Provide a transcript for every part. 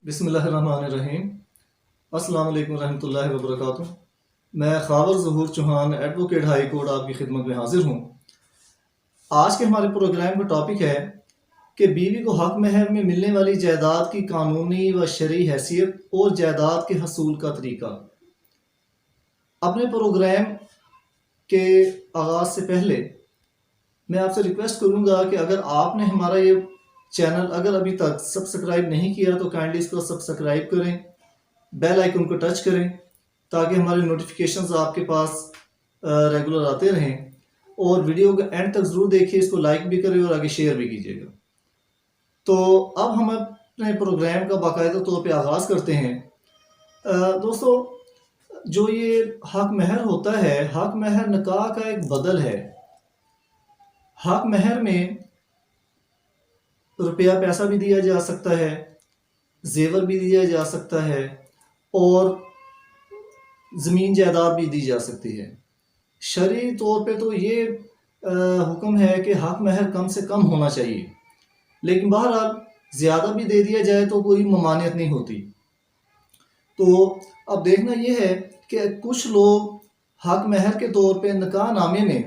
بسم اللہ الرحمن الرحیم۔ السلام علیکم ورحمۃ اللہ وبرکاتہ۔ میں خاور ظہور چوہان ایڈوکیٹ ہائی کورٹ آپ کی خدمت میں حاضر ہوں۔ آج کے ہمارے پروگرام کا ٹاپک ہے کہ بیوی کو حق مہر میں ملنے والی جائیداد کی قانونی و شرعی حیثیت اور جائیداد کے حصول کا طریقہ۔ اپنے پروگرام کے آغاز سے پہلے میں آپ سے ریکویسٹ کروں گا کہ اگر آپ نے ہمارا یہ چینل اگر ابھی تک سبسکرائب نہیں کیا تو کائنڈلی اس کو سبسکرائب کریں، بیل آئیکن کو ٹچ کریں تاکہ ہمارے نوٹیفیکیشنز آپ کے پاس ریگولر آتے رہیں، اور ویڈیو کا اینڈ تک ضرور دیکھیے، اس کو لائک بھی کریں اور آگے شیئر بھی کیجیے گا۔ تو اب ہم اپنے پروگرام کا باقاعدہ طور پہ آغاز کرتے ہیں۔ دوستو، جو یہ حق مہر ہوتا ہے، حق مہر نکاح کا ایک بدل ہے۔ حق مہر میں روپیہ پیسہ بھی دیا جا سکتا ہے، زیور بھی دیا جا سکتا ہے، اور زمین جائیداد بھی دی جا سکتی ہے۔ شرعی طور پہ تو یہ حکم ہے کہ حق مہر کم سے کم ہونا چاہیے، لیکن بہرحال زیادہ بھی دے دیا جائے تو کوئی ممانعت نہیں ہوتی۔ تو اب دیکھنا یہ ہے کہ کچھ لوگ حق مہر کے طور پہ نکاح نامے میں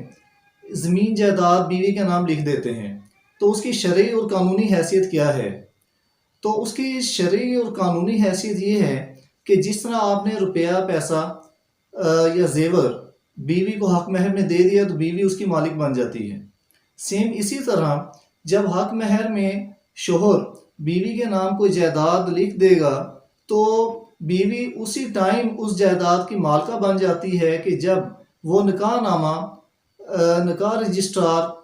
زمین جائیداد بیوی کے نام لکھ دیتے ہیں، تو اس کی شرعی اور قانونی حیثیت کیا ہے؟ تو اس کی شرعی اور قانونی حیثیت یہ ہے کہ جس طرح آپ نے روپیہ پیسہ یا زیور بیوی کو حق مہر میں دے دیا تو بیوی اس کی مالک بن جاتی ہے۔ سیم اسی طرح جب حق مہر میں شوہر بیوی کے نام کوئی جائیداد لکھ دے گا تو بیوی اسی ٹائم اس جائیداد کی مالکہ بن جاتی ہے کہ جب وہ نکاح نامہ نکاح رجسٹرار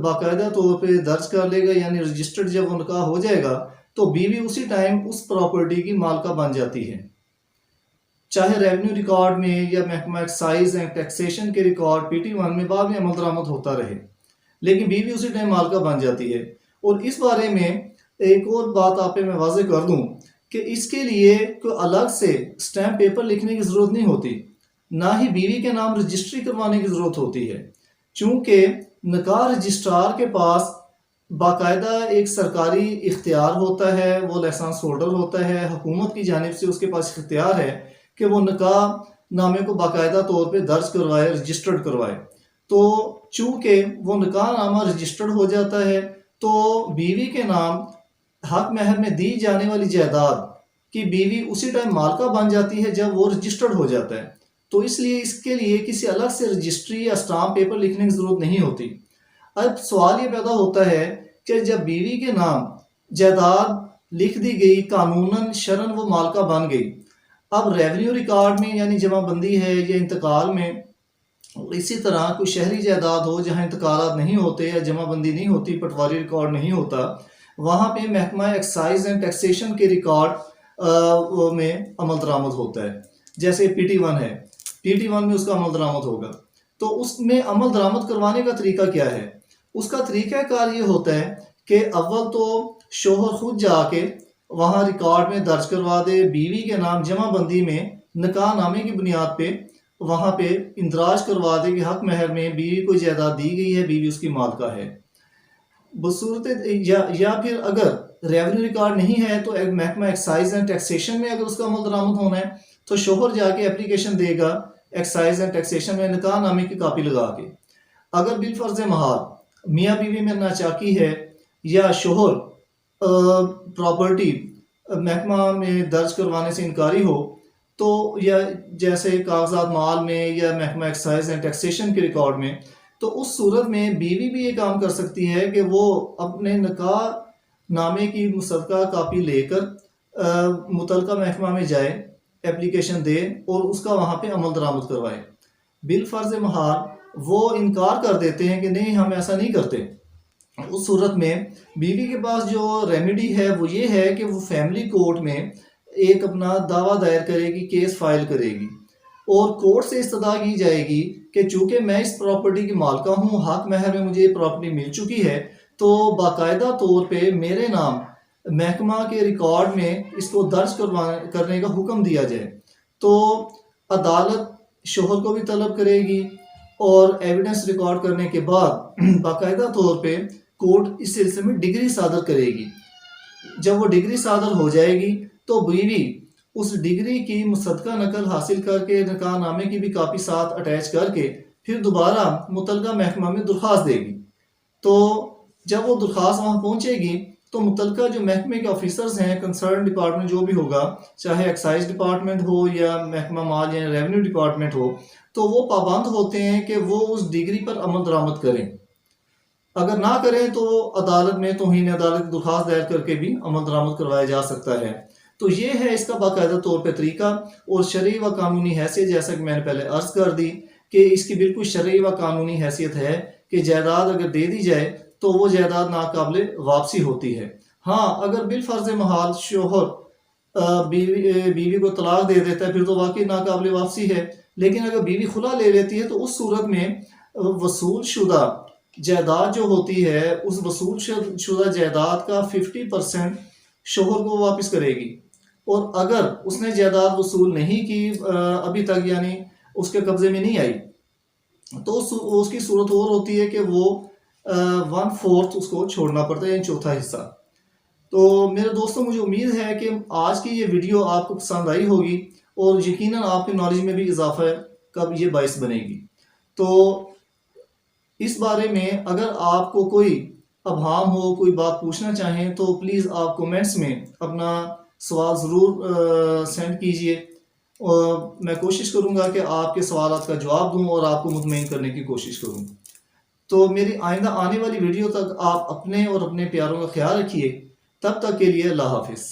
باقاعدہ طور پہ درج کر لے گا، یعنی رجسٹرڈ جب وہ نکاح ہو جائے گا تو بیوی اسی ٹائم اس پراپرٹی کی مالکہ بن جاتی ہے، چاہے ریونیو ریکارڈ میں یا محکمہ ایکسائز اینڈ ٹیکسیشن کے ریکارڈ PT-1 میں بعد میں عمل درآمد ہوتا رہے، لیکن بیوی اسی ٹائم مالکہ بن جاتی ہے۔ اور اس بارے میں ایک اور بات آپ پہ میں واضح کر دوں کہ اس کے لیے کوئی الگ سے سٹیمپ پیپر لکھنے کی ضرورت نہیں ہوتی، نہ ہی بیوی کے نام رجسٹری کروانے کی ضرورت ہوتی ہے، چونکہ نکاح رجسٹرار کے پاس باقاعدہ ایک سرکاری اختیار ہوتا ہے، وہ لائسنس ہولڈر ہوتا ہے، حکومت کی جانب سے اس کے پاس اختیار ہے کہ وہ نکاح نامے کو باقاعدہ طور پہ درج کروائے، رجسٹرڈ کروائے۔ تو چونکہ وہ نکاح نامہ رجسٹرڈ ہو جاتا ہے تو بیوی کے نام حق مہر میں دی جانے والی جائیداد کی بیوی اسی ٹائم مالکہ بن جاتی ہے جب وہ رجسٹرڈ ہو جاتا ہے، تو اس لیے اس کے لیے کسی الگ سے رجسٹری یا اسٹامپ پیپر لکھنے کی ضرورت نہیں ہوتی۔ اب سوال یہ پیدا ہوتا ہے کہ جب بیوی کے نام جائیداد لکھ دی گئی، قانوناً شرعاً وہ مالکہ بن گئی، اب ریونیو ریکارڈ میں یعنی جمع بندی ہے یا انتقال میں، اسی طرح کوئی شہری جائیداد ہو جہاں انتقالات نہیں ہوتے یا جمع بندی نہیں ہوتی، پٹواری ریکارڈ نہیں ہوتا، وہاں پہ محکمہ ایکسائز اینڈ ٹیکسیشن کے ریکارڈ میں عمل درآمد ہوتا ہے۔ جیسے PT-1 ہے، PT-1 میں اس کا عمل درآمد ہوگا، تو اس میں عمل درآمد کروانے کا طریقہ کیا ہے؟ اس کا طریقہ کار یہ ہوتا ہے کہ اول تو شوہر خود جا کے وہاں ریکارڈ میں درج کروا دے، بیوی کے نام جمع بندی میں نکاح نامے کی بنیاد پہ وہاں پہ اندراج کروا دے کہ حق مہر میں بیوی کو جائیداد دی گئی ہے، بیوی اس کی مالکہ ہے۔ بصورت یا پھر اگر ریونیو ریکارڈ نہیں ہے تو محکمہ ایکسائز اینڈ ٹیکسیشن میں اگر اس کا عمل درآمد ہونا ہے تو شوہر جا کے اپلیکیشن دے گا ایکسائز اینڈ ٹیکسیشن میں نکاح نامے کی کاپی لگا کے۔ اگر بالفرض محال میاں بیوی میں ناچاکی ہے یا شوہر پراپرٹی محکمہ میں درج کروانے سے انکاری ہو، تو یا جیسے کاغذات مال میں یا محکمہ ایکسائز اینڈ ٹیکسیشن کے ریکارڈ میں، تو اس صورت میں بیوی بھی یہ کام کر سکتی ہے کہ وہ اپنے نکاح نامے کی مصدقہ کاپی لے کر متعلقہ محکمہ میں جائے، اپلیکیشن دے اور اس کا وہاں پہ عمل درآمد کروائے۔ بالفرض محال وہ انکار کر دیتے ہیں کہ نہیں ہم ایسا نہیں کرتے، اس صورت میں بیوی کے پاس جو ریمیڈی ہے وہ یہ ہے کہ وہ فیملی کورٹ میں ایک اپنا دعویٰ دائر کرے گی، کیس فائل کرے گی، اور کورٹ سے استدعا کی جائے گی کہ چونکہ میں اس پراپرٹی کی مالکہ ہوں، حق مہر میں مجھے یہ پراپرٹی مل چکی ہے، تو باقاعدہ طور پہ میرے نام محکمہ کے ریکارڈ میں اس کو درج کرنے کا حکم دیا جائے۔ تو عدالت شوہر کو بھی طلب کرے گی اور ایویڈنس ریکارڈ کرنے کے بعد باقاعدہ طور پہ کورٹ اس سلسلے میں ڈگری صادر کرے گی۔ جب وہ ڈگری صادر ہو جائے گی تو بیوی اس ڈگری کی مصدقہ نقل حاصل کر کے نکاح نامے کی بھی کاپی ساتھ اٹیچ کر کے پھر دوبارہ متعلقہ محکمہ میں درخواست دے گی۔ تو جب وہ درخواست وہاں پہنچے گی تو متعلقہ جو محکمے کے آفیسرز ہیں، کنسرن ڈپارٹمنٹ جو بھی ہوگا، چاہے ایکسائز ڈپارٹمنٹ ہو یا محکمہ مال یا ریونیو ڈپارٹمنٹ ہو، تو وہ پابند ہوتے ہیں کہ وہ اس ڈگری پر عمل درآمد کریں۔ اگر نہ کریں تو عدالت میں توہین عدالت درخواست دائر کر کے بھی عمل درآمد کروایا جا سکتا ہے۔ تو یہ ہے اس کا باقاعدہ طور پہ طریقہ، اور شرعی و قانونی حیثیت جیسا کہ میں نے پہلے عرض کر دی کہ اس کی بالکل شرعی و قانونی حیثیت ہے کہ جائیداد اگر دے دی جائے تو وہ جائیداد ناقابل واپسی ہوتی ہے۔ ہاں، اگر بالفرض محال شوہر بیوی کو طلاق دے دیتا ہے پھر تو واقعی ناقابل واپسی ہے، لیکن اگر بیوی خلا لے لیتی ہے تو اس صورت میں وصول شدہ جائیداد جو ہوتی ہے، اس وصول شدہ جائیداد کا 50% شوہر کو واپس کرے گی، اور اگر اس نے جائیداد وصول نہیں کی ابھی تک، یعنی اس کے قبضے میں نہیں آئی، تو اس کی صورت اور ہوتی ہے کہ وہ 1/4 اس کو چھوڑنا پڑتا ہے، یعنی چوتھا حصہ۔ تو میرے دوستوں، مجھے امید ہے کہ آج کی یہ ویڈیو آپ کو پسند آئی ہوگی، اور یقیناً آپ کی نالج میں بھی اضافہ کا یہ باعث بنے گی۔ تو اس بارے میں اگر آپ کو کوئی ابہام ہو، کوئی بات پوچھنا چاہیں تو پلیز آپ کومنٹس میں اپنا سوال ضرور سینڈ کیجئے، اور میں کوشش کروں گا کہ آپ کے سوالات کا جواب دوں اور آپ کو مطمئن کرنے کی کوشش کروں۔ تو میری آئندہ آنے والی ویڈیو تک آپ اپنے اور اپنے پیاروں کا خیال رکھیے۔ تب تک کے لیے اللہ حافظ۔